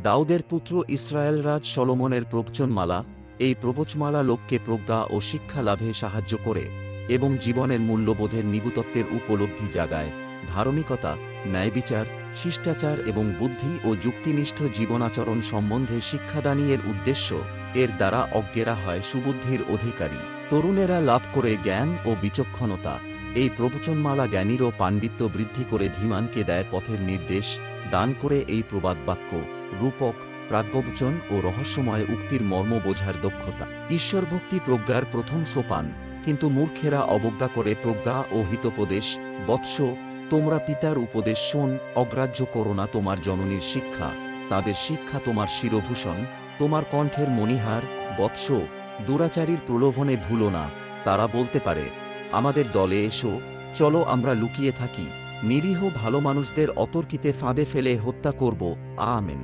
দাউদের পুত্র ইসরায়েল রাজ সলোমনের প্রবচনমালা। এই প্রবচনমালা লোককে প্রজ্ঞা ও শিক্ষা লাভে সাহায্য করে এবং জীবনের মূল্যবোধের নিগুতত্ত্বের উপলব্ধি জাগায়। ধার্মিকতা, ন্যায়বিচার, শিষ্টাচার এবং বুদ্ধি ও যুক্তিনিষ্ঠ জীবনাচরণ সম্বন্ধে শিক্ষাদানই এর উদ্দেশ্য। এর দ্বারা অজ্ঞেরা হয় সুবুদ্ধির অধিকারী, তরুণেরা লাভ করে জ্ঞান ও বিচক্ষণতা। এই প্রবচনমালা জ্ঞানীর ও পাণ্ডিত্য বৃদ্ধি করে ধীমানকে দেয় পথের নির্দেশ, দান করে এই প্রবাদ বাক্য, রূপক, প্রাজ্ঞবচন ও রহস্যময় উক্তির মর্ম বোঝার দক্ষতা। ঈশ্বরভক্তি প্রজ্ঞার প্রথম সোপান, কিন্তু মূর্খেরা অবজ্ঞা করে প্রজ্ঞা ও হিতোপদেশ। বৎস, তোমরা পিতার উপদেশ শোন, অগ্রাহ্য করো না তোমার জননীর শিক্ষা, তাদের শিক্ষা তোমার শিরভূষণ, তোমার কণ্ঠের মণিহার। বৎস, দুরাচারীর প্রলোভনে ভুলো না, তারা বলতে পারে, আমাদের দলে এসো, চলো আমরা লুকিয়ে থাকি, নিরীহ ভালো মানুষদের অতর্কিতে ফাঁদে ফেলে হত্যা করব। আমেন।